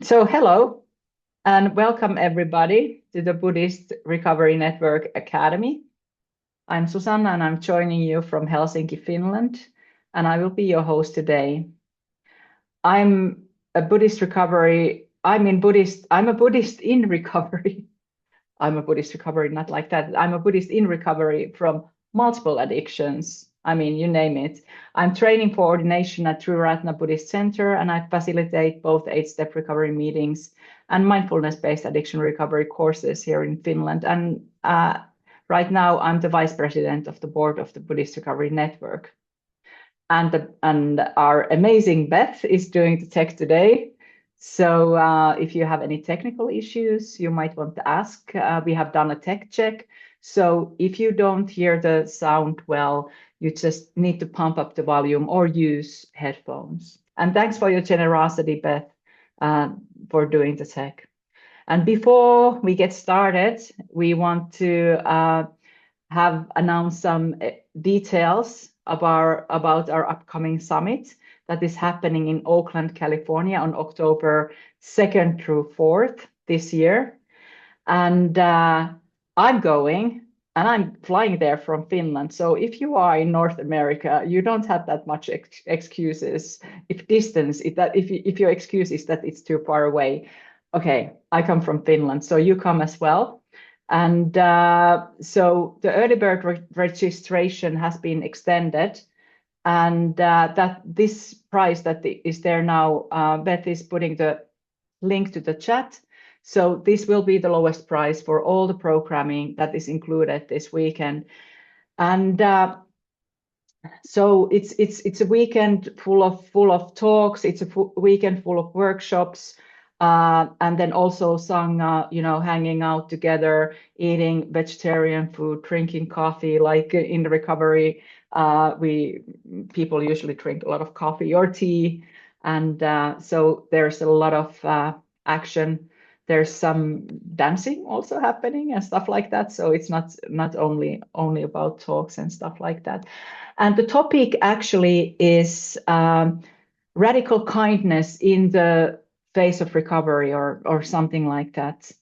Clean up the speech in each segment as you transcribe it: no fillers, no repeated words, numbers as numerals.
Hello and welcome everybody to the Buddhist Recovery Network Academy. I'm Susanna and I'm joining you from Helsinki, Finland, and I will be your host today. I'm a Buddhist in recovery. I'm a Buddhist in recovery. I'm a Buddhist recovery, not like that. I'm a Buddhist in recovery from multiple addictions. I mean, you name it. I'm training for ordination at Triratna Buddhist Center, and I facilitate both 8-step recovery meetings and mindfulness-based addiction recovery courses here in Finland. And right now, I'm the vice president of the board of the Buddhist Recovery Network. And our amazing Beth is doing the tech today. So if you have any technical issues, you might want to ask. We have done a tech check. So if you don't hear the sound well, you just need to pump up the volume or use headphones. And thanks for your generosity, Beth, for doing the tech. And before we get started, we want to have announced some details about our upcoming summit that is happening in Oakland, California on October 2nd through 4th this year. And I'm going and I'm flying there from Finland. So if you are in North America, you don't have that much excuses. If your excuse is that it's too far away. Okay, I come from Finland, so you come as well. And so the early bird registration has been extended, and that this price that is there now, Beth is putting the link to the chat. So this will be the lowest price for all the programming that is included this weekend. And so it's a weekend full of talks. It's a weekend full of workshops. And then also sangha, hanging out together, eating vegetarian food, drinking coffee. Like in the recovery, people usually drink a lot of coffee or tea, and so there's a lot of action. There's some dancing also happening and stuff like that. So it's not only about talks and stuff like that. And the topic actually is radical kindness in the phase of recovery or something like that.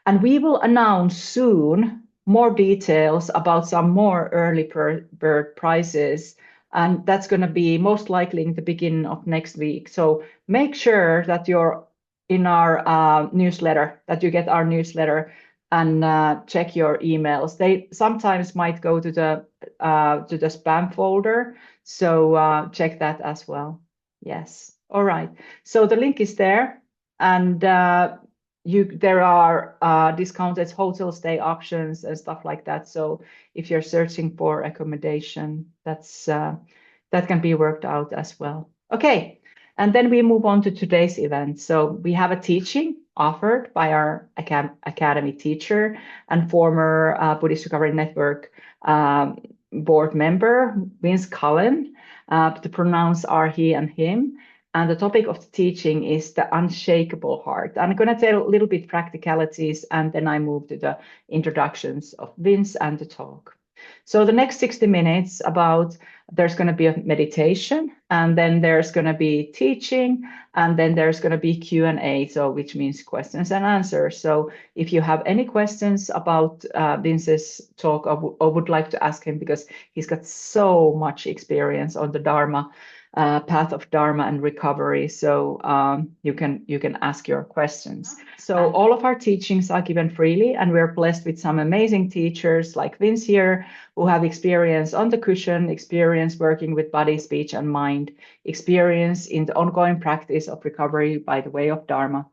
And we will announce soon more details about some more early bird prices. And that's going to be most likely in the beginning of next week. So make sure that you're in our newsletter, that you get our newsletter and check your emails. They sometimes might go to the spam folder. So check that as well. Yes. All right. So the link is there. And there are discounted hotel stay options and stuff like that. So if you're searching for accommodation, that can be worked out as well. Okay, and then we move on to today's event. So we have a teaching offered by our academy teacher and former Buddhist Recovery Network board member, Vince Cullen. The pronouns are he and him. And the topic of the teaching is the unshakable heart. I'm going to tell a little bit practicalities, and then I move to the introductions of Vince and the talk. So the next 60 minutes there's going to be a meditation, and then there's going to be teaching, and then there's going to be Q&A, so which means questions and answers. So if you have any questions about Vince's talk, I would like to ask him, because he's got so much experience on the Dharma, path of Dharma and recovery. So you can ask your questions. So all of our teachings are given freely, and we're blessed with some amazing teachers like Vince here, who have experience on the cushion, experience working with body, speech, and mind, experience in the ongoing practice of recovery by the way of Dharma.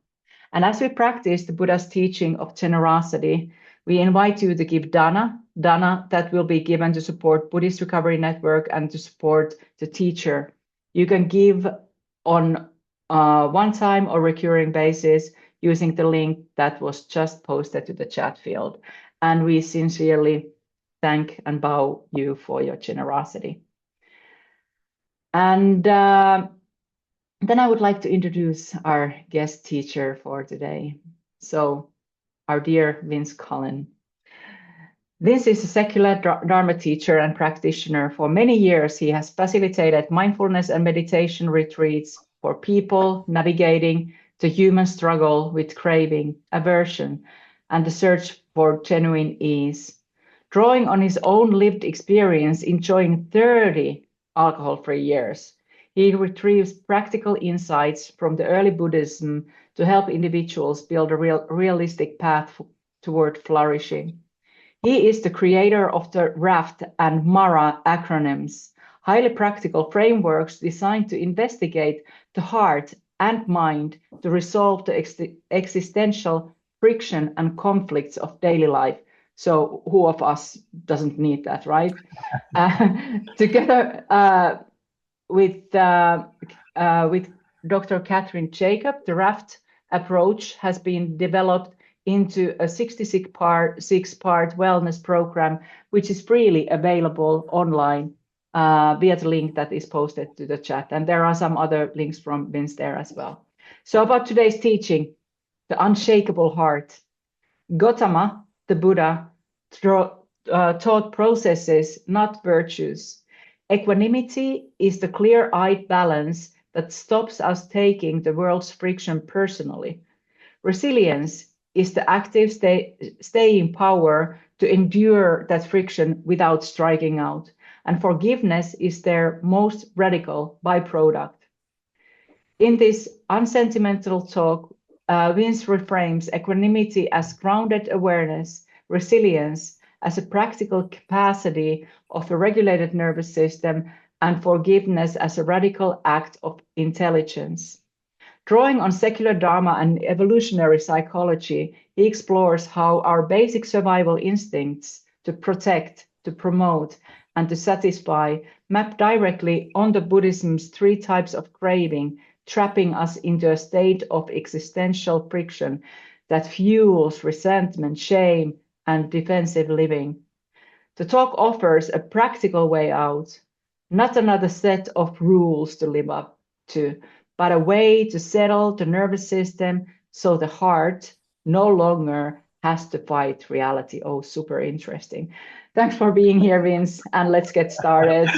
And as we practice the Buddha's teaching of generosity, we invite you to give dana that will be given to support Buddhist Recovery Network and to support the teacher. You can give on one-time or recurring basis using the link that was just posted to the chat field. And we sincerely thank and bow you for your generosity. And then I would like to introduce our guest teacher for today. So our dear Vince Cullen. Vince is a secular Dharma teacher and practitioner. For many years, he has facilitated mindfulness and meditation retreats for people navigating the human struggle with craving, aversion, and the search for genuine ease. Drawing on his own lived experience enjoying 30 alcohol-free years, he retrieves practical insights from the early Buddhism to help individuals build a realistic path toward flourishing. He is the creator of the RAFT and MARA acronyms, highly practical frameworks designed to investigate the heart and mind to resolve the existential friction and conflicts of daily life. So who of us doesn't need that, right? Together with Dr. Catherine Jacob, the RAFT approach has been developed into a 66-part wellness program, which is freely available online via the link that is posted to the chat. And there are some other links from Vince there as well. So about today's teaching, the unshakable heart. Gotama, the Buddha, taught processes, not virtues. Equanimity is the clear-eyed balance that stops us taking the world's friction personally. Resilience is the active staying power to endure that friction without striking out. And forgiveness is their most radical byproduct. In this unsentimental talk, Vince reframes equanimity as grounded awareness, resilience as a practical capacity of a regulated nervous system, and forgiveness as a radical act of intelligence. Drawing on secular dharma and evolutionary psychology, he explores how our basic survival instincts to protect, to promote, and to satisfy map directly onto Buddhism's 3 types of craving, trapping us into a state of existential friction that fuels resentment, shame, and defensive living. The talk offers a practical way out, not another set of rules to live up to, but a way to settle the nervous system so the heart no longer has to fight reality. Oh, super interesting. Thanks for being here, Vince, and let's get started.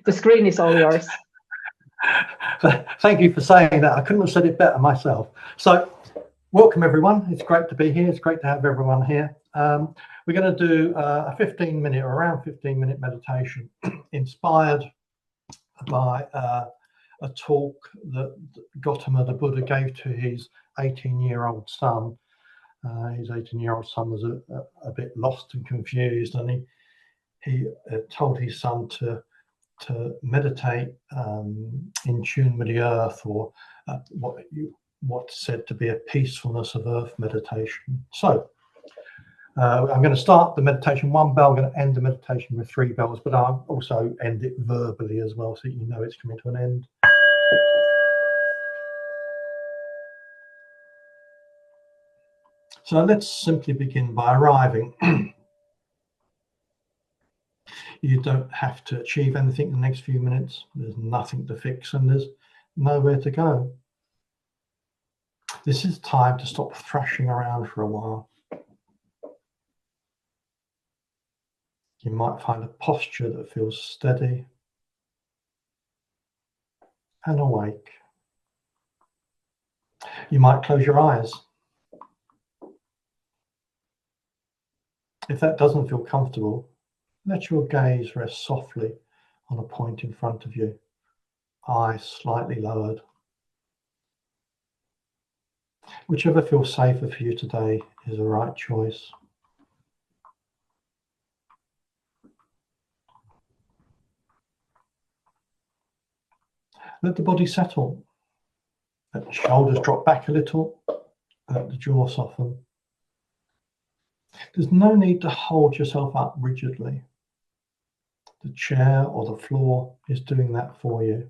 The screen is all yours. Thank you for saying that. I couldn't have said it better myself. So welcome everyone. It's great to be here. It's great to have everyone here. We're going to do a 15-minute or around 15-minute meditation inspired by a talk that Gotama, the Buddha, gave to his 18-year-old son. His 18-year-old son was a bit lost and confused, and he told his son to meditate in tune with the earth, or what's said to be a peacefulness of earth meditation. So I'm going to start the meditation 1 bell. I'm going to end the meditation with 3 bells, but I'll also end it verbally as well, so you know it's coming to an end. So let's simply begin by arriving. You don't have to achieve anything in the next few minutes. There's nothing to fix and there's nowhere to go. This is time to stop thrashing around for a while. You might find a posture that feels steady and awake. You might close your eyes. If that doesn't feel comfortable, let your gaze rest softly on a point in front of you, eyes slightly lowered. Whichever feels safer for you today is the right choice. Let the body settle. Let the shoulders drop back a little. Let the jaw soften. There's no need to hold yourself up rigidly. The chair or the floor is doing that for you.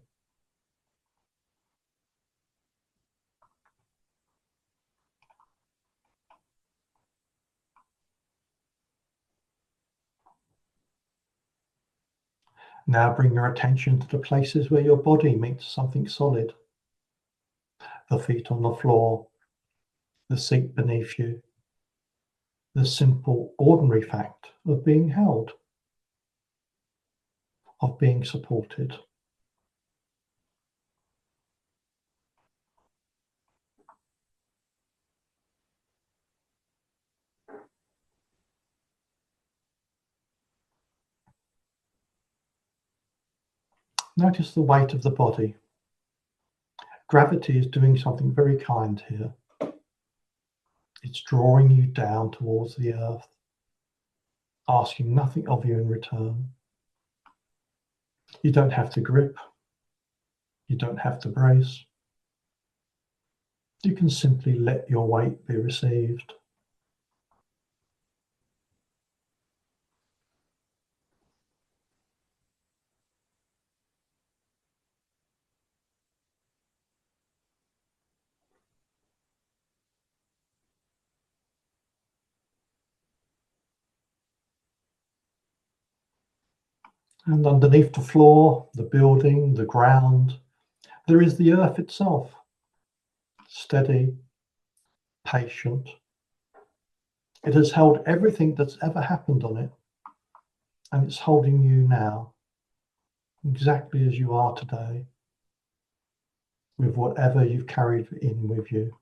Now bring your attention to the places where your body meets something solid. The feet on the floor, the seat beneath you, the simple, ordinary fact of being held, of being supported. Notice the weight of the body. Gravity is doing something very kind here. It's drawing you down towards the earth, asking nothing of you in return. You don't have to grip. You don't have to brace. You can simply let your weight be received. And underneath the floor, the building, the ground, there is the earth itself, steady, patient. It has held everything that's ever happened on it, and it's holding you now, exactly as you are today, with whatever you've carried in with you.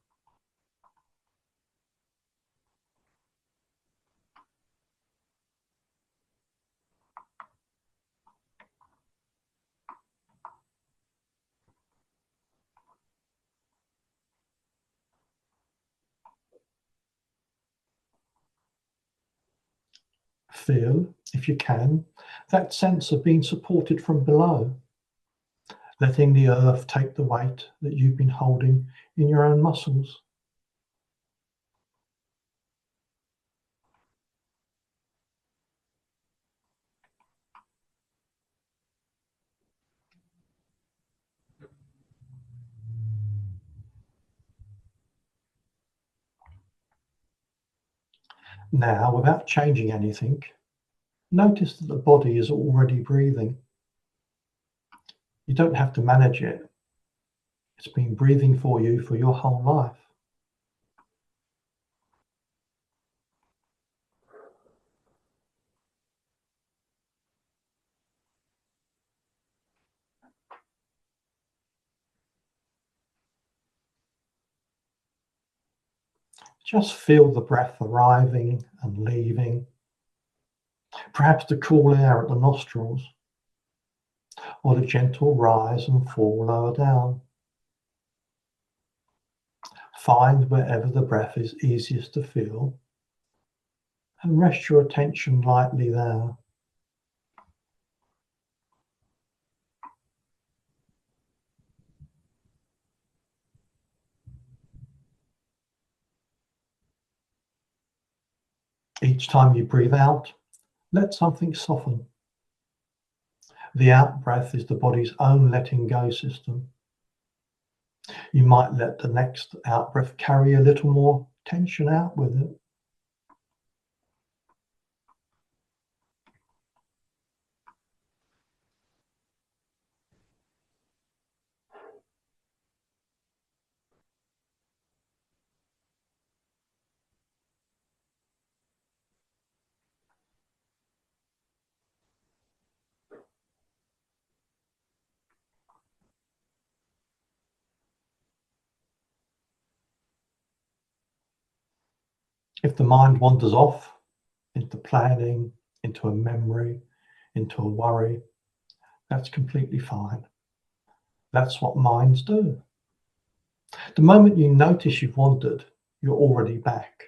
Feel, if you can, that sense of being supported from below, letting the earth take the weight that you've been holding in your own muscles. Now, without changing anything, notice that the body is already breathing. You don't have to manage it. It's been breathing for you for your whole life. Just feel the breath arriving and leaving, perhaps the cool air at the nostrils, or the gentle rise and fall lower down. Find wherever the breath is easiest to feel and rest your attention lightly there. Each time you breathe out, let something soften. The out breath is the body's own letting go system. You might let the next out breath carry a little more tension out with it. If the mind wanders off into planning, into a memory, into a worry, that's completely fine. That's what minds do. The moment you notice you've wandered, you're already back.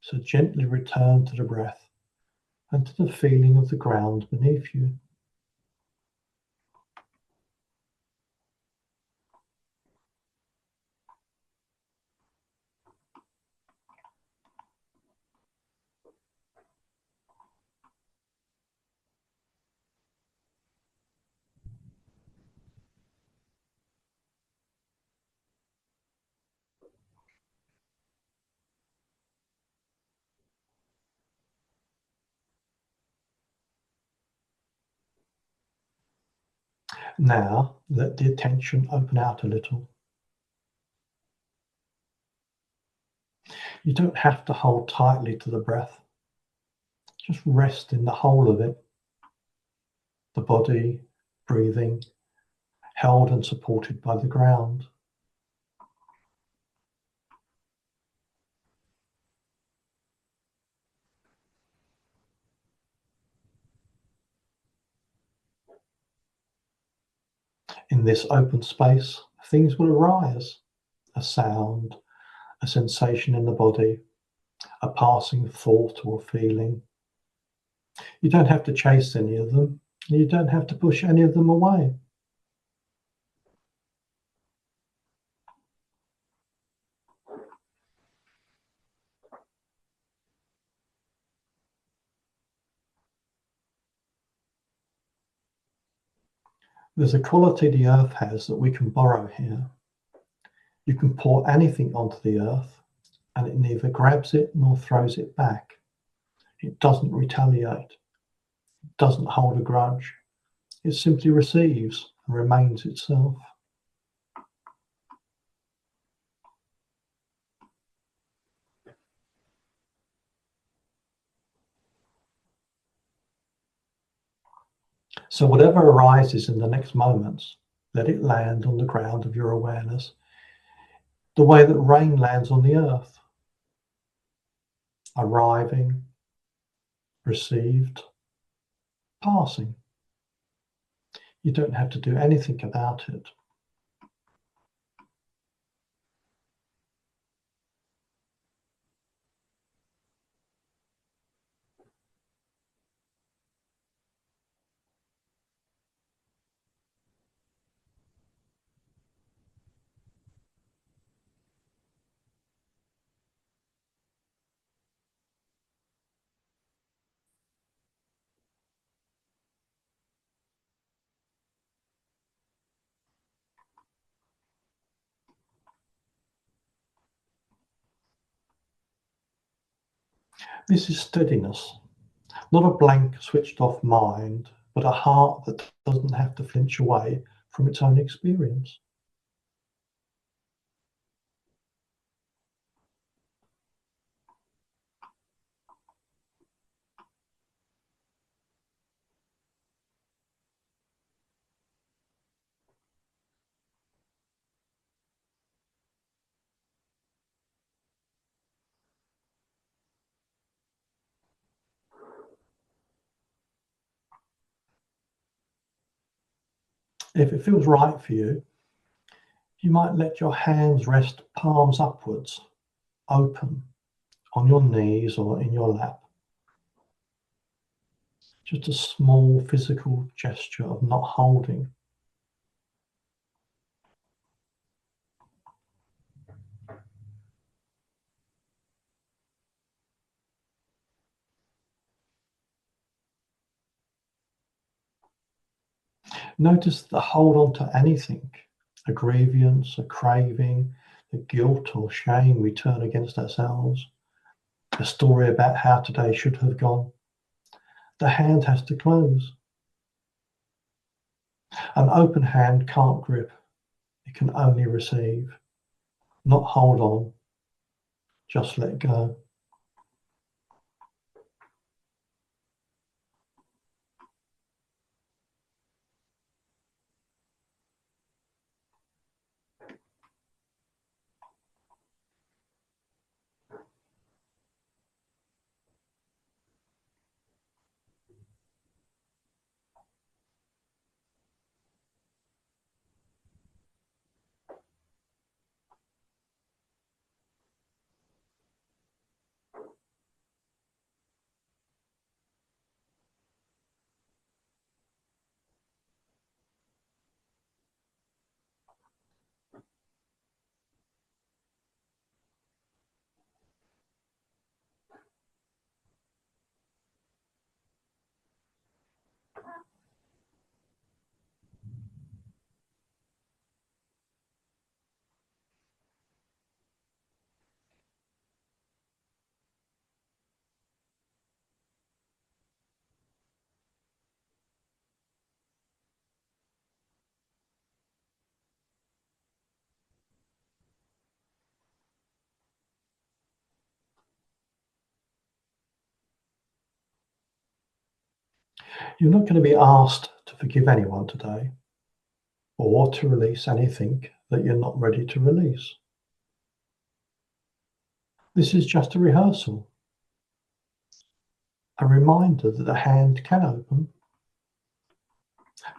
So gently return to the breath and to the feeling of the ground beneath you. Now let the attention open out a little. You don't have to hold tightly to the breath. Just rest in the whole of it. The body, breathing, held and supported by the ground. In this open space, things will arise: a sound, a sensation in the body, a passing thought or feeling. You don't have to chase any of them, and you don't have to push any of them away. There's a quality the earth has that we can borrow here. You can pour anything onto the earth, and it neither grabs it nor throws it back. It doesn't retaliate. It doesn't hold a grudge. It simply receives and remains itself. So whatever arises in the next moments, let it land on the ground of your awareness, the way that rain lands on the earth, arriving, received, passing. You don't have to do anything about it. This is steadiness, not a blank, switched off mind, but a heart that doesn't have to flinch away from its own experience. If it feels right for you, you might let your hands rest palms upwards, open, on your knees or in your lap. Just a small physical gesture of not holding. Notice the hold on to anything, a grievance, a craving, the guilt or shame we turn against ourselves, a story about how today should have gone. The hand has to close. An open hand can't grip. It can only receive, not hold on, just let go. You're not going to be asked to forgive anyone today, or to release anything that you're not ready to release. This is just a rehearsal, a reminder that the hand can open,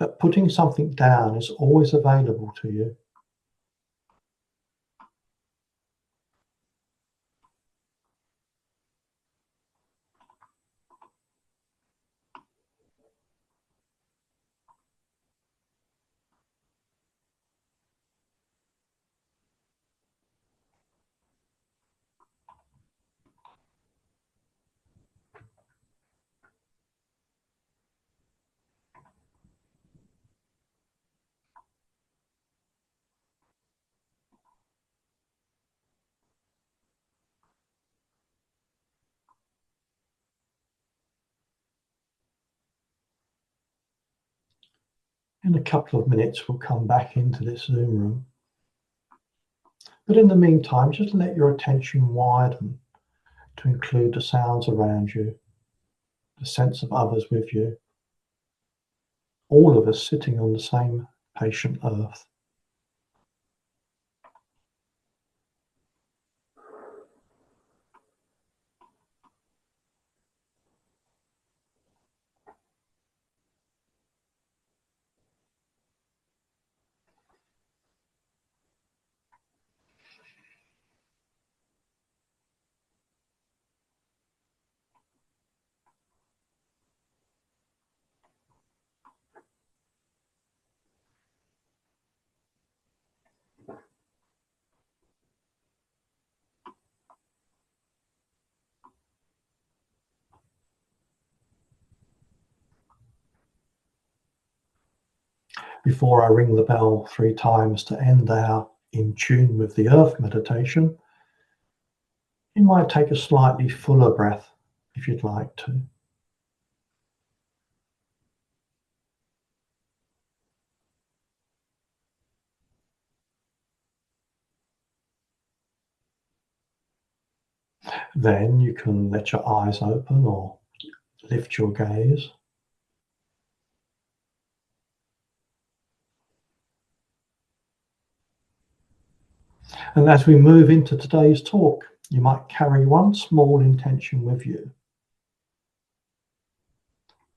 that putting something down is always available to you. In a couple of minutes, we'll come back into this Zoom room. But in the meantime, just let your attention widen to include the sounds around you, the sense of others with you, all of us sitting on the same patient earth. Before I ring the bell 3 times to end our In Tune with the Earth meditation, you might take a slightly fuller breath if you'd like to. Then you can let your eyes open or lift your gaze. And as we move into today's talk, you might carry one small intention with you: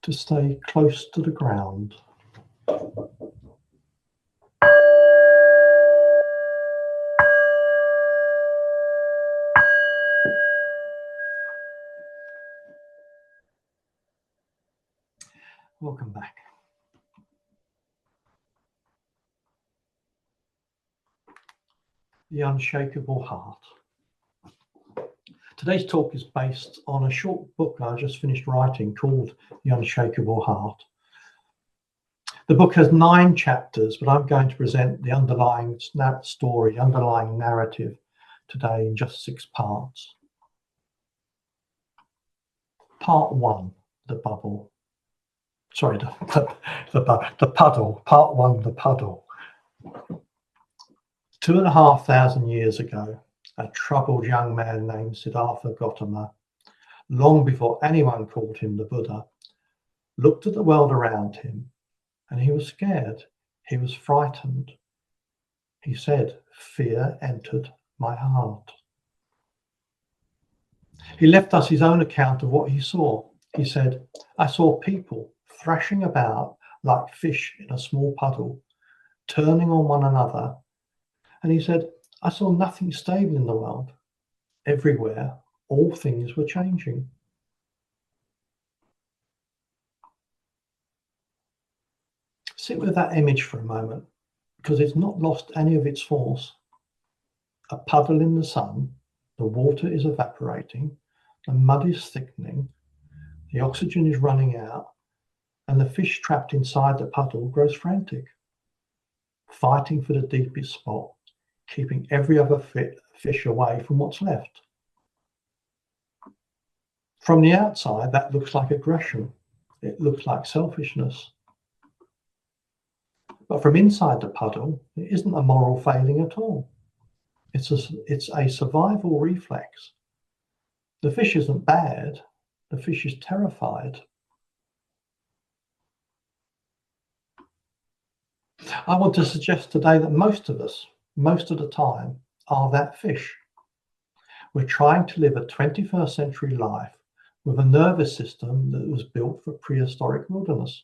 to stay close to the ground. Welcome back. The Unshakable Heart. Today's talk is based on a short book I just finished writing called The Unshakable Heart. The book has 9 chapters, but I'm going to present the underlying story, underlying narrative today in just 6 parts. Part 1, the bubble. Sorry, the puddle. Part 1, the puddle. 2,500 years ago, a troubled young man named Siddhartha Gotama, long before anyone called him the Buddha, looked at the world around him, and he was scared. He was frightened. He said, "Fear entered my heart." He left us his own account of what he saw. He said, "I saw people thrashing about like fish in a small puddle, turning on one another." And he said, "I saw nothing stable in the world. Everywhere, all things were changing." Sit with that image for a moment, because it's not lost any of its force. A puddle in the sun, the water is evaporating, the mud is thickening, the oxygen is running out, and the fish trapped inside the puddle grows frantic, fighting for the deepest spot, keeping every other fish away from what's left. From the outside, that looks like aggression. It looks like selfishness. But from inside the puddle, it isn't a moral failing at all. It's a survival reflex. The fish isn't bad. The fish is terrified. I want to suggest today that most of us, most of the time, are that fish. We're trying to live a 21st century life with a nervous system that was built for prehistoric wilderness.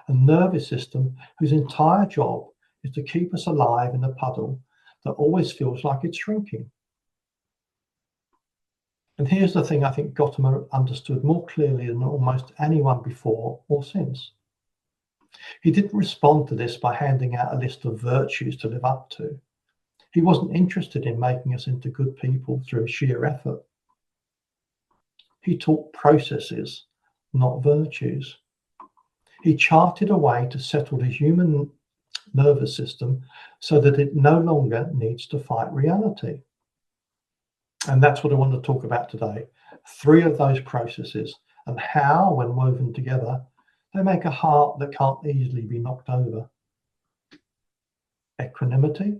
A nervous system whose entire job is to keep us alive in a puddle that always feels like it's shrinking. And here's the thing I think Gotama understood more clearly than almost anyone before or since. He didn't respond to this by handing out a list of virtues to live up to. He wasn't interested in making us into good people through sheer effort. He taught processes, not virtues. He charted a way to settle the human nervous system so that it no longer needs to fight reality. And that's what I want to talk about today. 3 of those processes and how, when woven together, they make a heart that can't easily be knocked over. Equanimity,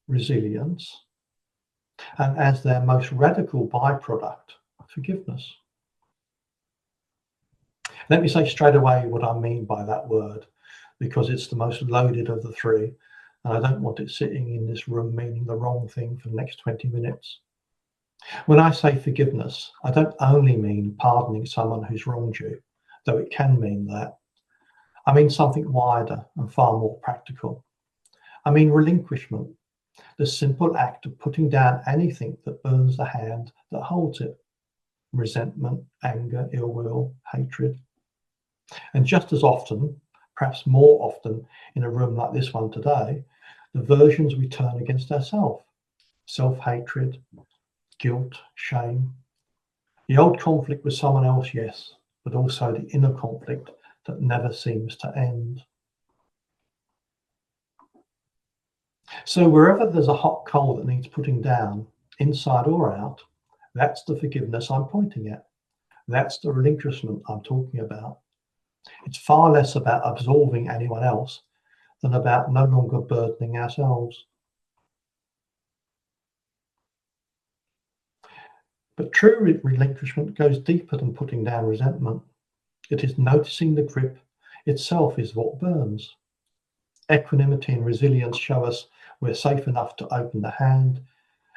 resilience, and as their most radical byproduct, forgiveness. Let me say straight away what I mean by that word, because it's the most loaded of the 3, and I don't want it sitting in this room meaning the wrong thing for the next 20 minutes. When I say forgiveness, I don't only mean pardoning someone who's wronged you, though it can mean that. I mean something wider and far more practical. I mean relinquishment, the simple act of putting down anything that burns the hand that holds it. Resentment, anger, ill will, hatred. And just as often, perhaps more often in a room like this one today, the versions we turn against ourselves. Self-hatred, guilt, shame. The old conflict with someone else, yes, but also the inner conflict that never seems to end. So wherever there's a hot coal that needs putting down, inside or out, that's the forgiveness I'm pointing at. That's the relinquishment I'm talking about. It's far less about absolving anyone else than about no longer burdening ourselves. But true relinquishment goes deeper than putting down resentment. It is noticing the grip itself is what burns. Equanimity and resilience show us we're safe enough to open the hand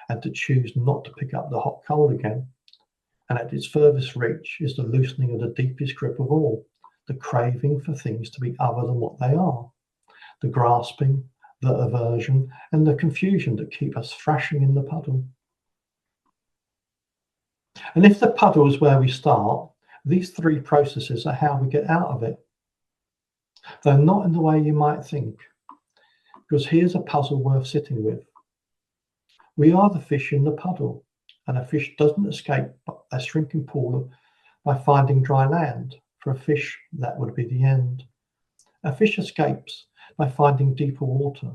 and to choose not to pick up the hot coal again. And at its furthest reach is the loosening of the deepest grip of all, the craving for things to be other than what they are, the grasping, the aversion, and the confusion that keep us thrashing in the puddle. And if the puddle is where we start, these 3 processes are how we get out of it, though not in the way you might think, because here's a puzzle worth sitting with. We are the fish in the puddle, and a fish doesn't escape a shrinking pool by finding dry land. For a fish, that would be the end. A fish escapes by finding deeper water.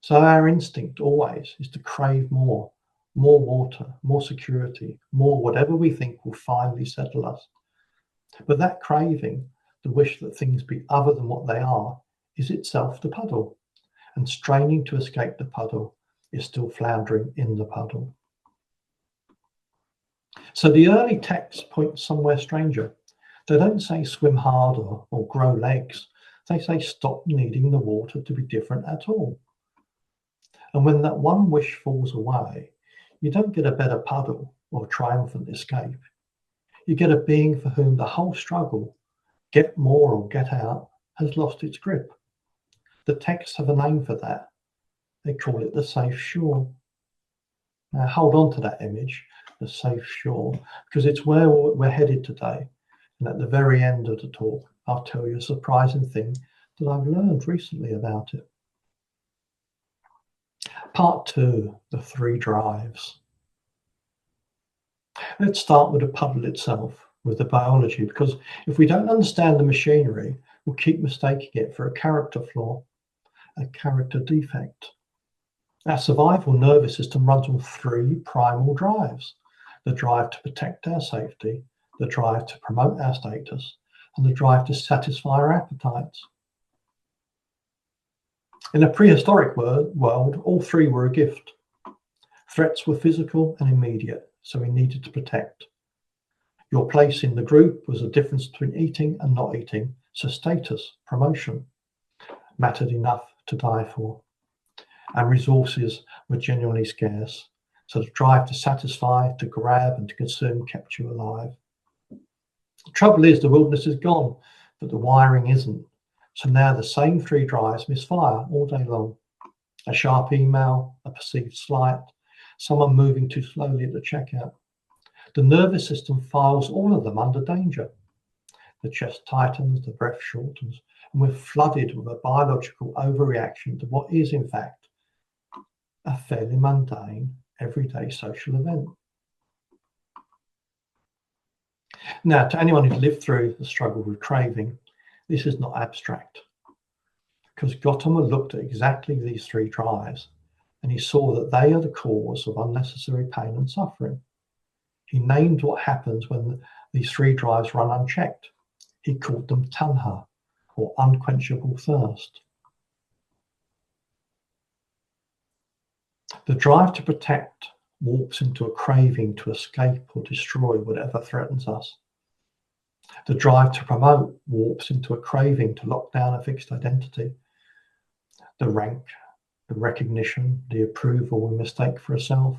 So our instinct always is to crave more water, more security, more whatever we think will finally settle us. But that craving, the wish that things be other than what they are, is itself the puddle, and straining to escape the puddle is still floundering in the puddle. So the early texts point somewhere stranger. They don't say swim harder or grow legs. They say stop needing the water to be different at all. And when that one wish falls away, you don't get a better puddle or triumphant escape. You get a being for whom the whole struggle, get more or get out, has lost its grip. The texts have a name for that. They call it the safe shore. Now hold on to that image, the safe shore, because it's where we're headed today. And at the very end of the talk, I'll tell you a surprising thing that I've learned recently about it. Part 2, the 3 drives. Let's start with the puddle itself, with the biology, because if we don't understand the machinery, we'll keep mistaking it for a character flaw, a character defect. Our survival nervous system runs on 3 primal drives: the drive to protect our safety, the drive to promote our status, and the drive to satisfy our appetites. In a prehistoric world, all 3 were a gift. Threats were physical and immediate, so we needed to protect. Your place in the group was the difference between eating and not eating, so status, promotion, mattered enough to die for. And resources were genuinely scarce, so the drive to satisfy, to grab, and to consume kept you alive. The trouble is, the wilderness is gone. but the wiring isn't. So now the same three drives misfire all day long. A sharp email, a perceived slight, someone moving too slowly at the checkout. The nervous system files all of them under danger. The chest tightens, the breath shortens, and we're flooded with a biological overreaction to what is, in fact, a fairly mundane, everyday social event. Now, to anyone who's lived through the struggle with craving, this is not abstract, because Gotama looked at exactly these three drives, and he saw that they are the cause of unnecessary pain and suffering. He named what happens when these three drives run unchecked. He called them tanha, or unquenchable thirst. The drive to protect warps into a craving to escape or destroy whatever threatens us. The drive to promote warps into a craving to lock down a fixed identity. The rank, the recognition, the approval we mistake for a self.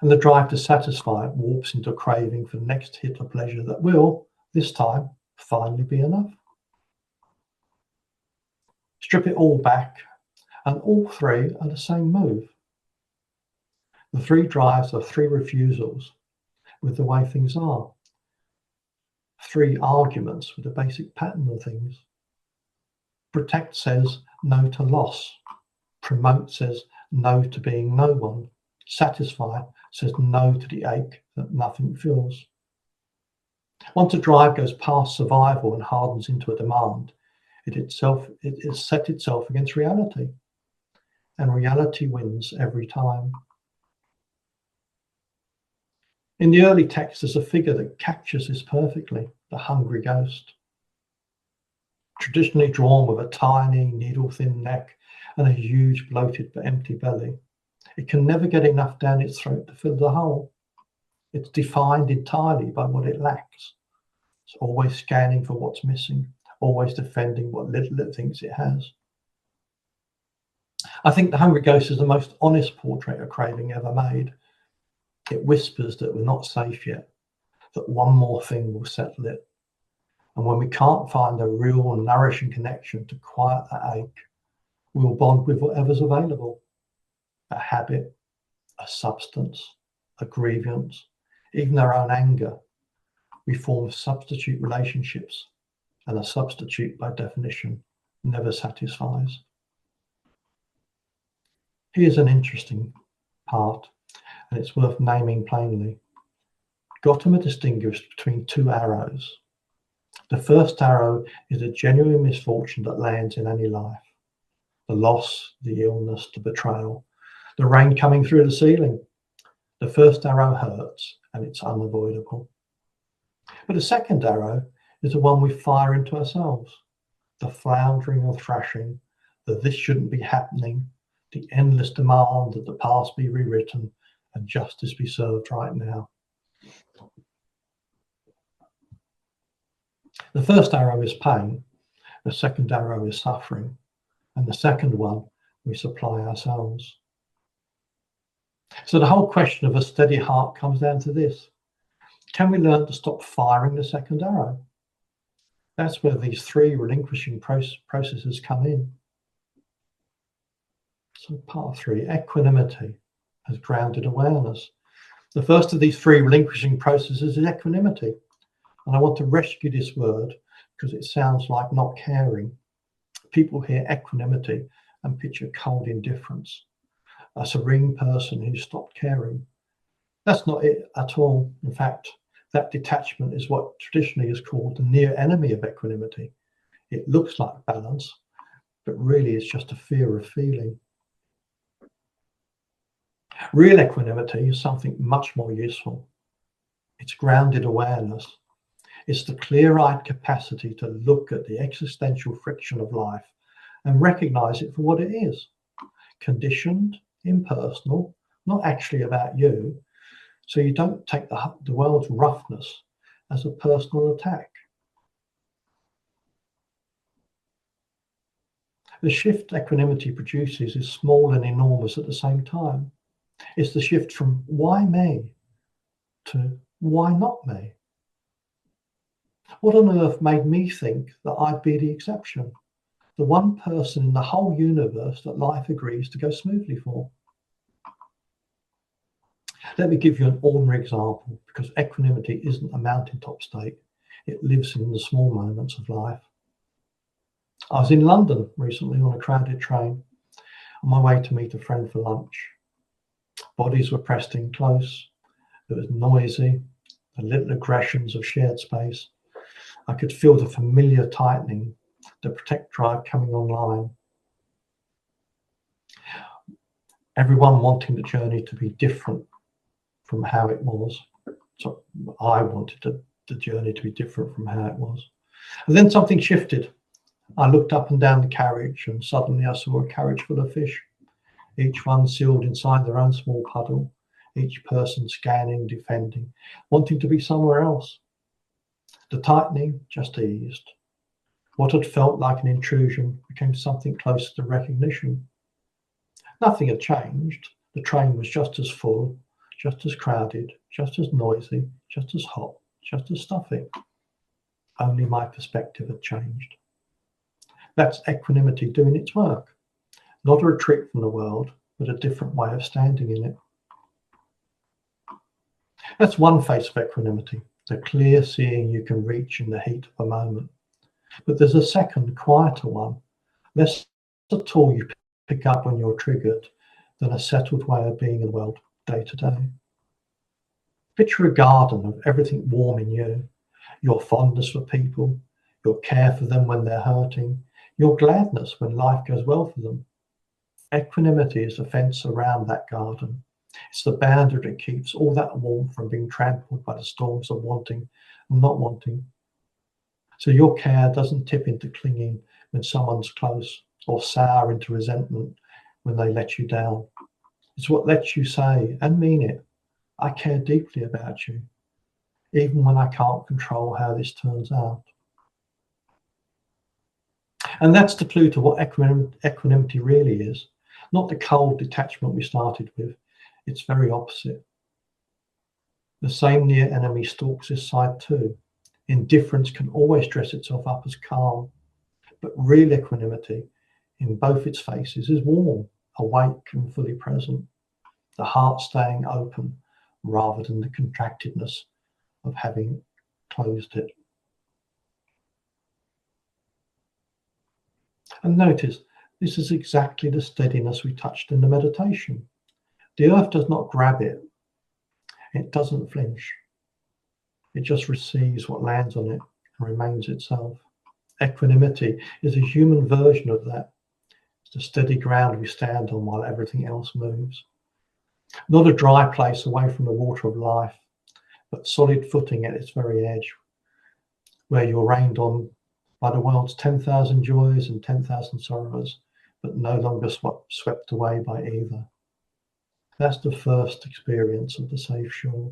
And the drive to satisfy warps into a craving for the next hit of pleasure that will, this time, finally be enough. Strip it all back, and all three are the same move. The three drives are three refusals with the way things are. Three arguments with the basic pattern of things. Protect says no to loss. Promote says no to being no one. Satisfy says no to the ache that nothing fills. Once a drive goes past survival and hardens into a demand, it is set itself against reality. And reality wins every time. In the early text, there's a figure that captures this perfectly, the hungry ghost. Traditionally drawn with a tiny, needle-thin neck and a huge, bloated but empty belly, it can never get enough down its throat to fill the hole. It's defined entirely by what it lacks. It's always scanning for what's missing, always defending what little it thinks it has. I think the hungry ghost is the most honest portrait of craving ever made. It whispers that we're not safe yet, that one more thing will settle it. And when we can't find a real nourishing connection to quiet that ache, we'll bond with whatever's available. A habit, a substance, a grievance, even our own anger. We form substitute relationships, and a substitute, by definition, never satisfies. Here's an interesting part, and it's worth naming plainly. Gotama distinguished between two arrows. The first arrow is a genuine misfortune that lands in any life. The loss, the illness, the betrayal, the rain coming through the ceiling. The first arrow hurts, and it's unavoidable. But the second arrow is the one we fire into ourselves. The floundering or thrashing, that this shouldn't be happening, the endless demand that the past be rewritten and justice be served right now. The first arrow is pain, the second arrow is suffering, and the second one we supply ourselves. So the whole question of a steady heart comes down to this. Can we learn to stop firing the second arrow? That's where these three relinquishing processes come in. So part 3, equanimity as grounded awareness. The first of these three relinquishing processes is equanimity. And I want to rescue this word because it sounds like not caring. People hear equanimity and picture cold indifference, a serene person who stopped caring. That's not it at all. In fact, that detachment is what traditionally is called the near enemy of equanimity. It looks like balance, but really it's just a fear of feeling. Real equanimity is something much more useful. It's grounded awareness. It's the clear-eyed capacity to look at the existential friction of life and recognize it for what it is. Conditioned, impersonal, not actually about you, so you don't take the world's roughness as a personal attack. The shift equanimity produces is small and enormous at the same time. It's the shift from why me to why not me? What on earth made me think that I'd be the exception? The one person in the whole universe that life agrees to go smoothly for. Let me give you an ordinary example, because equanimity isn't a mountaintop state. It lives in the small moments of life. I was in London recently on a crowded train, on my way to meet a friend for lunch. Bodies were pressed in close. It was noisy, the little aggressions of shared space. I could feel the familiar tightening, the protect drive coming online. Everyone wanting the journey to be different from how it was. So I wanted the journey to be different from how it was. And then something shifted. I looked up and down the carriage, and suddenly I saw a carriage full of fish, each one sealed inside their own small puddle, each person scanning, defending, wanting to be somewhere else. The tightening just eased. What had felt like an intrusion became something closer to recognition. Nothing had changed. The train was just as full, just as crowded, just as noisy, just as hot, just as stuffy. Only my perspective had changed. That's equanimity doing its work. Not a retreat from the world, but a different way of standing in it. That's one face of equanimity, the clear seeing you can reach in the heat of a moment. But there's a second, quieter one, less a tool you pick up when you're triggered than a settled way of being in the world day to day. Picture a garden of everything warm in you, your fondness for people, your care for them when they're hurting, your gladness when life goes well for them. Equanimity is the fence around that garden. It's the boundary that keeps all that warmth from being trampled by the storms of wanting and not wanting. So your care doesn't tip into clinging when someone's close, or sour into resentment when they let you down. It's what lets you say and mean it, I care deeply about you, even when I can't control how this turns out. And that's the clue to what equanimity really is. Not the cold detachment we started with. It's very opposite. The same near enemy stalks this side too. Indifference can always dress itself up as calm, but real equanimity in both its faces is warm, awake and fully present. The heart staying open rather than the contractedness of having closed it. And notice, this is exactly the steadiness we touched in the meditation. The earth does not grab it. It doesn't flinch. It just receives what lands on it and remains itself. Equanimity is a human version of that. It's the steady ground we stand on while everything else moves. Not a dry place away from the water of life, but solid footing at its very edge, where you're rained on by the world's 10,000 joys and 10,000 sorrows, but no longer swept away by either. That's the first experience of the safe shore.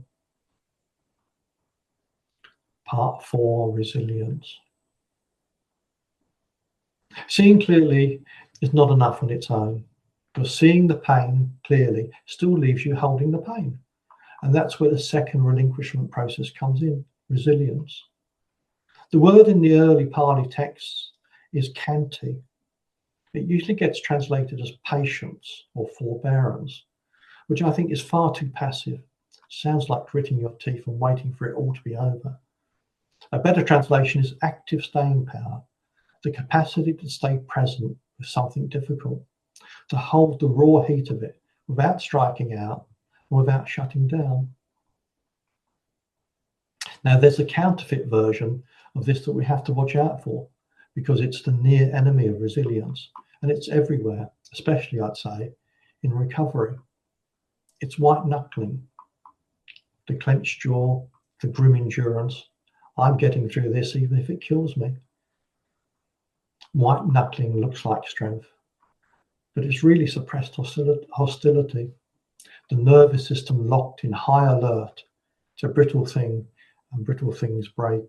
Part 4, resilience. Seeing clearly is not enough on its own, because seeing the pain clearly still leaves you holding the pain. And that's where the second relinquishment process comes in, resilience. The word in the early Pali texts is khanti. It usually gets translated as patience or forbearance, which I think is far too passive. Sounds like gritting your teeth and waiting for it all to be over. A better translation is active staying power, the capacity to stay present with something difficult, to hold the raw heat of it without striking out or without shutting down. Now, there's a counterfeit version of this that we have to watch out for, because it's the near enemy of resilience, and it's everywhere, especially, I'd say, in recovery. It's white knuckling, the clenched jaw, the grim endurance. I'm getting through this even if it kills me. White knuckling looks like strength, but it's really suppressed hostility. The nervous system locked in high alert. It's a brittle thing, and brittle things break.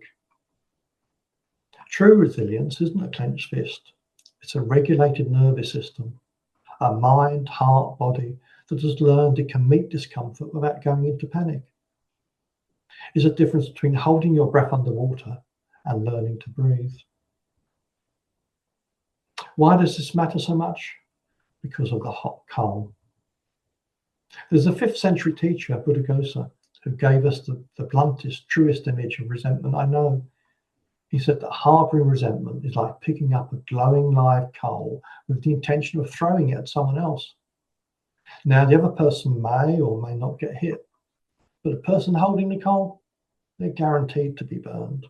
True resilience isn't a clenched fist. It's a regulated nervous system, a mind, heart, body that has learned it can meet discomfort without going into panic. There's a difference between holding your breath underwater and learning to breathe. Why does this matter so much? Because of the hot coal. There's a 5th century teacher, Buddha, who gave us the bluntest, truest image of resentment I know. He said that harboring resentment is like picking up a glowing live coal with the intention of throwing it at someone else. Now, the other person may or may not get hit, but the person holding the coal, they're guaranteed to be burned.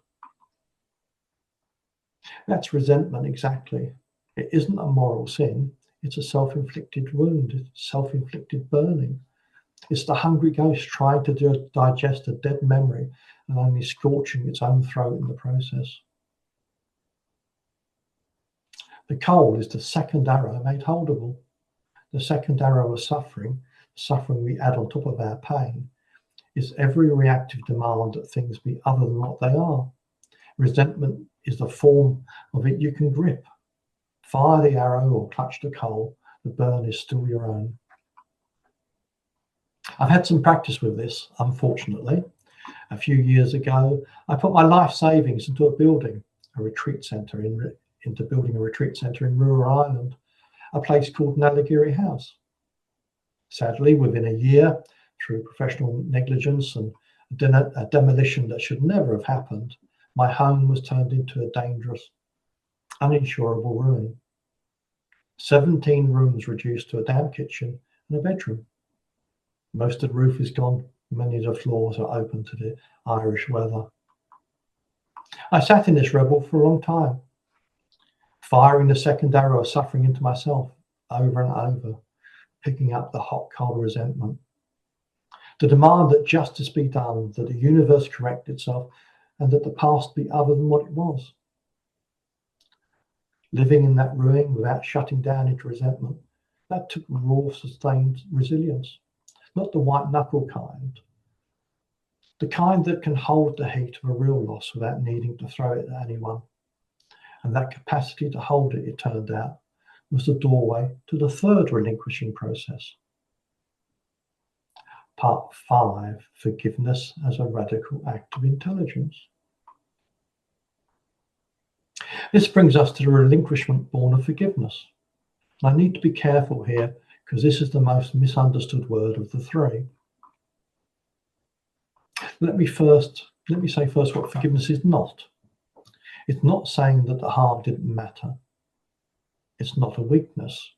That's resentment exactly. It isn't a moral sin. It's a self-inflicted wound. It's self-inflicted burning. It's the hungry ghost trying to digest a dead memory and only scorching its own throat in the process. The coal is the second arrow made holdable. The second arrow of suffering, the suffering we add on top of our pain, is every reactive demand that things be other than what they are. Resentment is the form of it you can grip. Fire the arrow or clutch the coal, the burn is still your own. I've had some practice with this, unfortunately. A few years ago, I put my life savings into building a retreat centre in rural Ireland, a place called Nalagiri House. Sadly, within a year, through professional negligence and a demolition that should never have happened, my home was turned into a dangerous, uninsurable ruin. 17 rooms reduced to a damp kitchen and a bedroom. Most of the roof is gone. Many of the floors are open to the Irish weather. I sat in this rubble for a long time, firing the second arrow of suffering into myself over and over, picking up the hot, cold resentment. The demand that justice be done, that the universe correct itself, and that the past be other than what it was. Living in that ruin without shutting down into resentment, that took raw, sustained resilience. Not the white knuckle kind. The kind that can hold the heat of a real loss without needing to throw it at anyone. And that capacity to hold it, it turned out, was the doorway to the third relinquishing process. Part 5, forgiveness as a radical act of intelligence. This brings us to the relinquishment born of forgiveness. And I need to be careful here because this is the most misunderstood word of the 3. Let me say first what forgiveness is not. It's not saying that the harm didn't matter. It's not a weakness.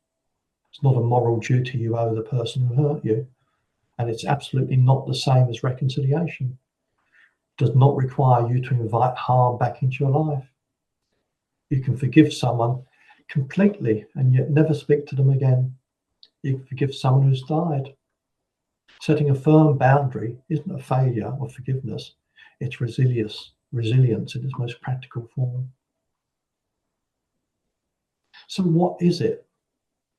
It's not a moral duty you owe the person who hurt you. And it's absolutely not the same as reconciliation. It does not require you to invite harm back into your life. You can forgive someone completely and yet never speak to them again. You can forgive someone who's died. Setting a firm boundary isn't a failure of forgiveness. It's resilience in its most practical form. So what is it?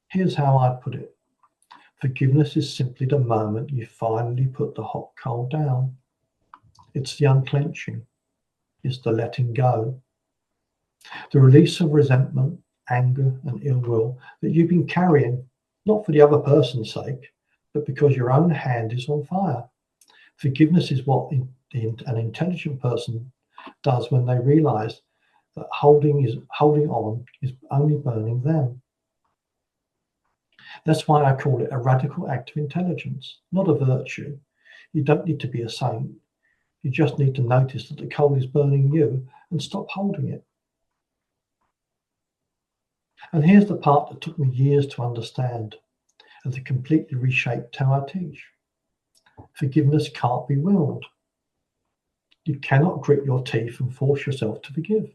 Here's how I put it. Forgiveness is simply the moment you finally put the hot coal down. It's the unclenching. It's the letting go. The release of resentment, anger, and ill will that you've been carrying, not for the other person's sake, but because your own hand is on fire. Forgiveness is what an intelligent person does when they realize that holding on is only burning them. That's why I call it a radical act of intelligence, not a virtue. You don't need to be a saint. You just need to notice that the coal is burning you and stop holding it. And here's the part that took me years to understand and that completely reshaped how I teach. Forgiveness can't be willed. You cannot grit your teeth and force yourself to forgive.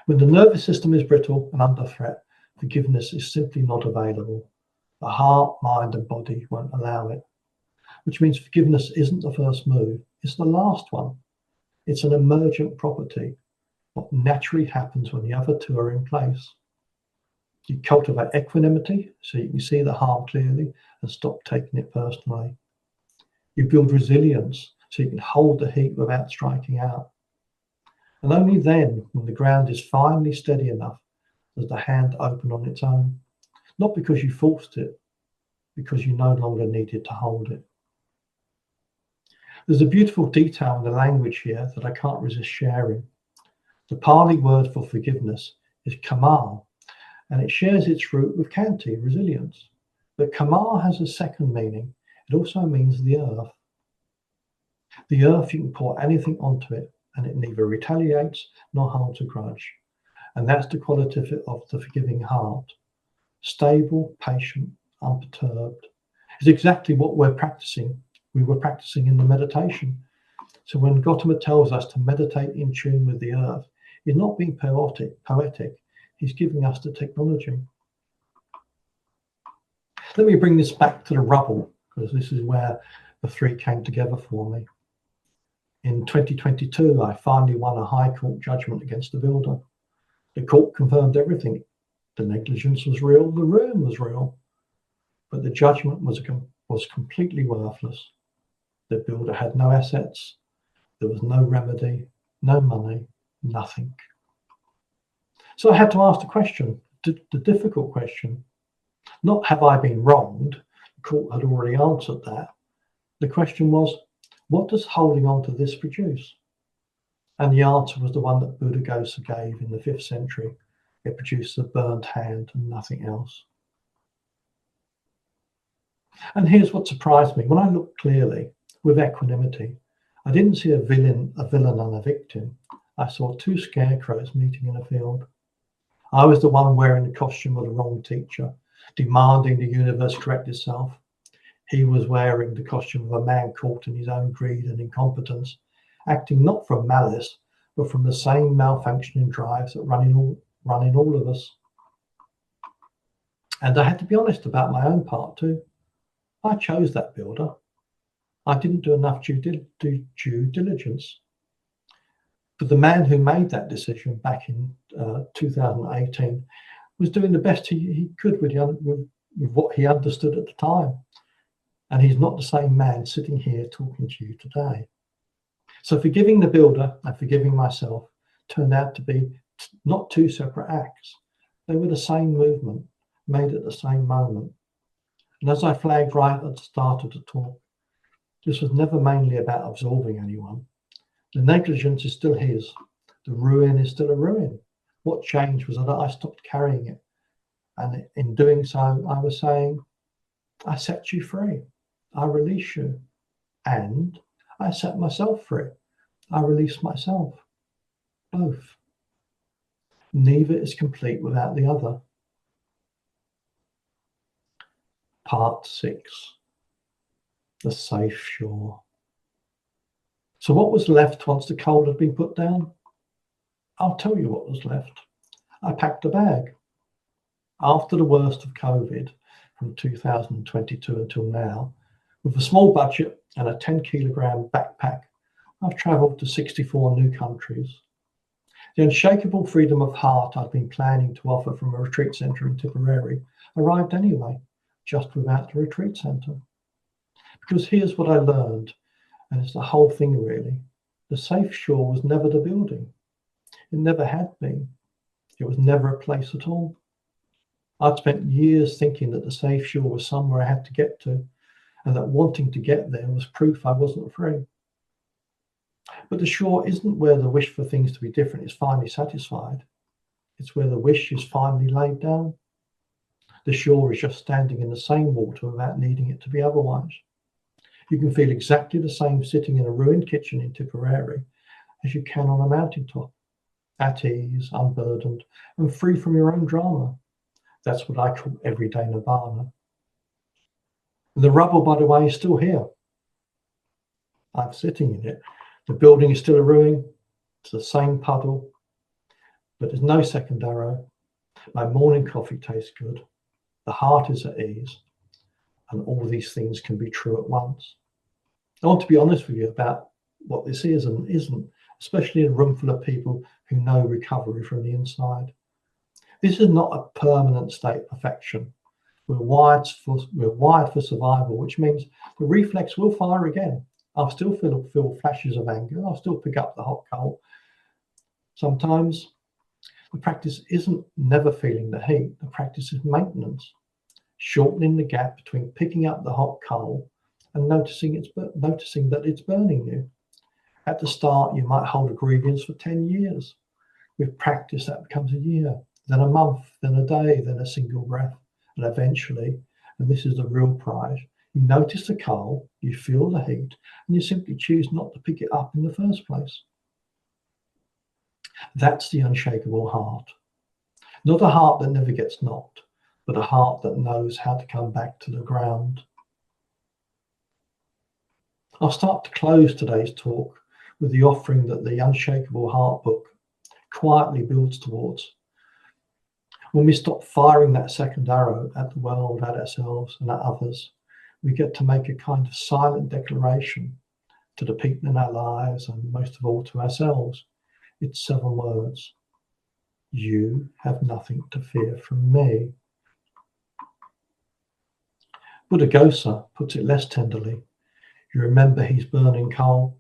When the nervous system is brittle and under threat, forgiveness is simply not available. The heart, mind, and body won't allow it, which means forgiveness isn't the first move, it's the last one. It's an emergent property, what naturally happens when the other 2 are in place. You cultivate equanimity so you can see the harm clearly and stop taking it personally. You build resilience so you can hold the heat without striking out. And only then, when the ground is finally steady enough, does the hand open on its own. Not because you forced it, because you no longer needed to hold it. There's a beautiful detail in the language here that I can't resist sharing. The Pali word for forgiveness is kamal, and it shares its root with kanti, resilience. But kamal has a second meaning. It also means the earth. The earth, you can pour anything onto it, and it neither retaliates nor holds a grudge. And that's the quality of the forgiving heart. Stable, patient, unperturbed. It's exactly what we were practicing in the meditation. So when Gotama tells us to meditate in tune with the earth, he's not being poetic. He's giving us the technology. Let me bring this back to the rubble, because this is where the three came together for me. In 2022, I finally won a High Court judgment against the builder. The court confirmed everything. The negligence was real, the ruin was real, but the judgment was completely worthless. The builder had no assets, there was no remedy, no money, nothing. So I had to ask the question, the difficult question. Not have I been wronged, the court had already answered that. The question was, what does holding on to this produce? And the answer was the one that Buddhaghosa gave in the 5th century. It produced a burnt hand and nothing else. And here's what surprised me. When I looked clearly with equanimity, I didn't see a villain and a victim. I saw two scarecrows meeting in a field. I was the one wearing the costume of the wrong teacher, demanding the universe correct itself. He was wearing the costume of a man caught in his own greed and incompetence, acting not from malice, but from the same malfunctioning drives that run in all of us. And I had to be honest about my own part too. I chose that builder. I didn't do enough due diligence. But the man who made that decision back in 2018 was doing the best he could with what he understood at the time. And he's not the same man sitting here talking to you today. So forgiving the builder and forgiving myself turned out to be not two separate acts. They were the same movement, made at the same moment. And as I flagged right at the start of the talk, this was never mainly about absolving anyone. The negligence is still his. The ruin is still a ruin. What changed was that I stopped carrying it. And in doing so, I was saying, I set you free. I release you. And I set myself free. I release myself. Both. Neither is complete without the other. Part 6. The safe shore. So what was left once the coal had been put down? I'll tell you what was left. I packed a bag. After the worst of COVID from 2022 until now, with a small budget and a 10-kilogram backpack, I've travelled to 64 new countries. The unshakable freedom of heart I'd been planning to offer from a retreat centre in Tipperary arrived anyway, just without the retreat centre. Because here's what I learned, and it's the whole thing really. The safe shore was never the building. It never had been. It was never a place at all. I'd spent years thinking that the safe shore was somewhere I had to get to, and that wanting to get there was proof I wasn't free. But the shore isn't where the wish for things to be different is finally satisfied. It's where the wish is finally laid down. The shore is just standing in the same water without needing it to be otherwise. You can feel exactly the same sitting in a ruined kitchen in Tipperary as you can on a mountaintop, at ease, unburdened, and free from your own drama. That's what I call everyday nirvana. And the rubble, by the way, is still here. I'm sitting in it. The building is still a ruin. It's the same puddle, but there's no second arrow. My morning coffee tastes good. The heart is at ease. And all these things can be true at once. I want to be honest with you about what this is and isn't, especially in a room full of people who know recovery from the inside. This is not a permanent state of perfection. We're wired for survival, which means the reflex will fire again. I'll still feel flashes of anger. I'll still pick up the hot coal. Sometimes the practice isn't never feeling the heat. The practice is maintenance, shortening the gap between picking up the hot coal and noticing that it's burning you. At the start, you might hold a grievance for 10 years. With practice, that becomes a year, then a month, then a day, then a single breath. And eventually, and this is the real prize, you notice the coal, you feel the heat, and you simply choose not to pick it up in the first place. That's the unshakable heart. Not a heart that never gets knocked, but a heart that knows how to come back to the ground. I'll start to close today's talk with the offering that the Unshakable Heart book quietly builds towards. When we stop firing that second arrow at the world, at ourselves, and at others, we get to make a kind of silent declaration to the people in our lives, and most of all to ourselves. It's 7 words. You have nothing to fear from me. Buddhaghosa puts it less tenderly. You remember he's burning coal,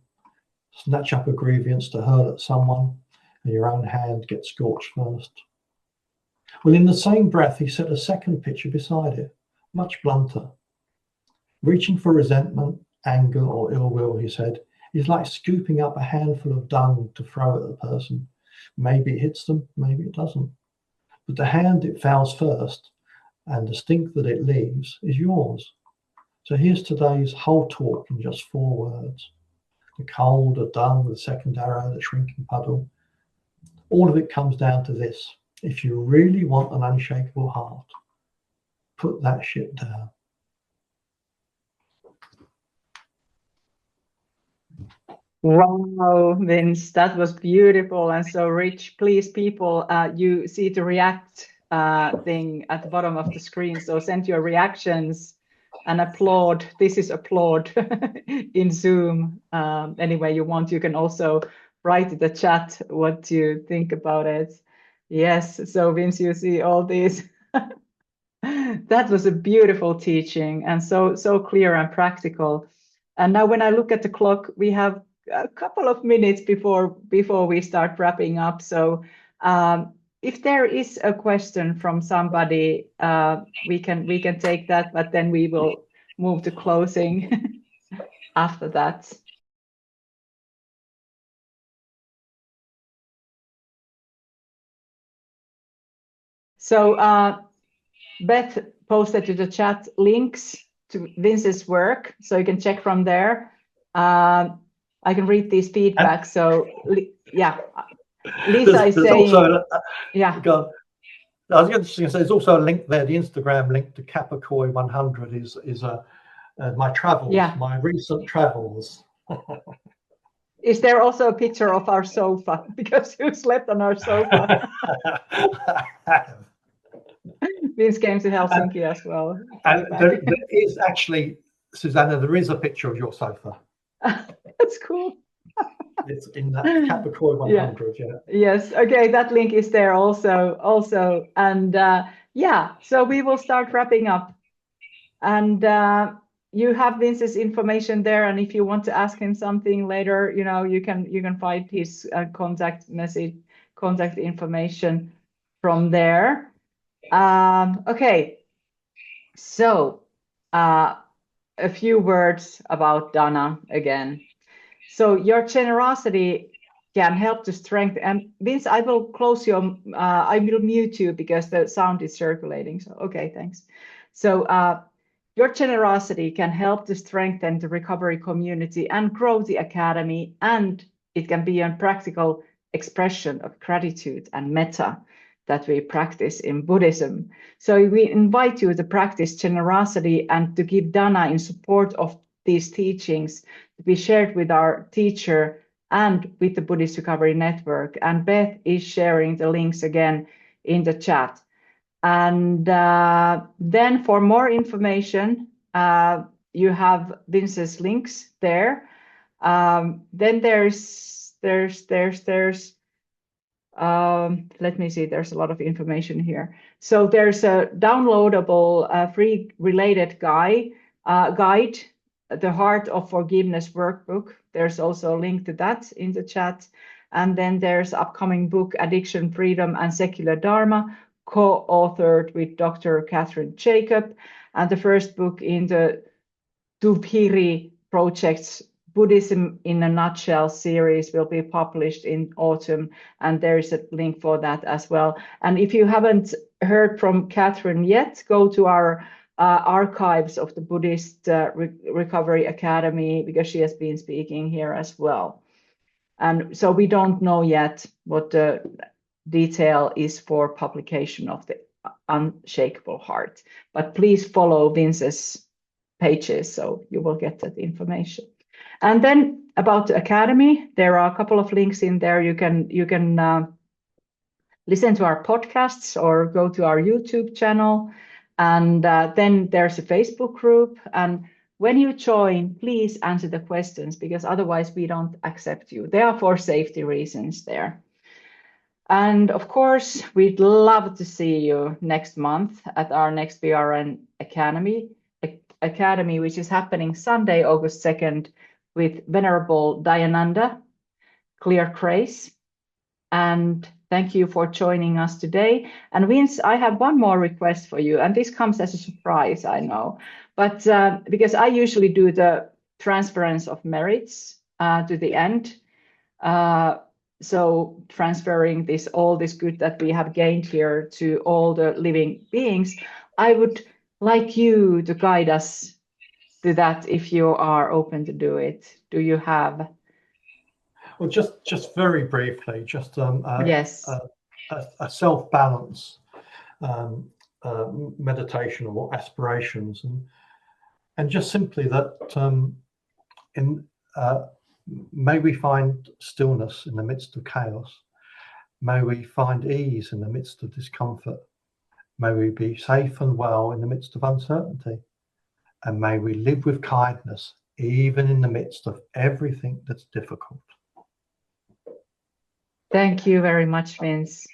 snatch up a grievance to hurl at someone, and your own hand gets scorched first. Well, in the same breath, he set a second picture beside it, much blunter. Reaching for resentment, anger, or ill will, he said, is like scooping up a handful of dung to throw at the person. Maybe it hits them, maybe it doesn't. But the hand it fouls first, and the stink that it leaves, is yours. So here's today's whole talk in just 4 words. The coal, the dung, the second arrow, the shrinking puddle. All of it comes down to this. If you really want an unshakable heart, put that shit down. Wow, Vince, that was beautiful and so rich. Please, people, you see the react thing at the bottom of the screen. So send your reactions and applaud. This is applaud in Zoom. Any way you want. You can also write in the chat what you think about it. Yes, so Vince, you see all these. That was a beautiful teaching and so clear and practical. And now when I look at the clock, we have a couple of minutes before we start wrapping up. So if there is a question from somebody, we can take that, but then we will move to closing after that. So Beth posted to the chat links to Vince's work, so you can check from there. I can read these feedback. So yeah, Lisa is saying, also, yeah. God, I was going to say there's also a link there. The Instagram link to Kapakoi 100 is my travels, yeah. My recent travels. Is there also a picture of our sofa? Because you slept on our sofa. Vince came to Helsinki as well. And there is actually, Susanna, there is a picture of your sofa. That's cool. It's in that Kapakoi 100, yeah. Yes, okay, that link is there also. And yeah, so we will start wrapping up. And you have Vince's information there, and if you want to ask him something later, you can find his contact information from there. Okay, so a few words about Dana again. So your generosity can help to strengthen. And Vince, I will close your. I will mute you because the sound is circulating. So okay, thanks. So your generosity can help to strengthen the recovery community and grow the academy, and it can be a practical expression of gratitude and metta that we practice in Buddhism. So we invite you to practice generosity and to give dana in support of these teachings to be shared with our teacher and with the Buddhist Recovery Network. And Beth is sharing the links again in the chat. And then for more information, you have Vince's links there. Then there's let me see, there's a lot of information here. So there's a downloadable free related guide, The Heart of Forgiveness workbook. There's also a link to that in the chat. And then there's upcoming book, Addiction, Freedom, and Secular Dharma, co-authored with Dr. Catherine Jacob. And the first book in the Dubhiri Project's Buddhism in a Nutshell series will be published in autumn, and there is a link for that as well. And if you haven't heard from Catherine yet, go to our archives of the Buddhist Recovery Academy, because she has been speaking here as well. And so we don't know yet what the detail is for publication of the Unshakable Heart, but please follow Vince's pages so you will get that information. And then about the Academy, there are a couple of links in there. You can listen to our podcasts or go to our YouTube channel. And then there's a Facebook group. And when you join, please answer the questions, because otherwise we don't accept you. They are for safety reasons there. And of course, we'd love to see you next month at our next BRN Academy, which is happening Sunday, August 2nd, with Venerable Dayananda, Clear Grace. And thank you for joining us today. And Vince, I have one more request for you, and this comes as a surprise, I know, but because I usually do the transference of merits to the end. So transferring all this good that we have gained here to all the living beings, I would like you to guide us to that if you are open to do it. Do you have? Well, just very briefly, just yes, a self-balance meditation or aspirations, and just simply that may we find stillness in the midst of chaos. May we find ease in the midst of discomfort. May we be safe and well in the midst of uncertainty. And may we live with kindness, even in the midst of everything that's difficult. Thank you very much, Vince.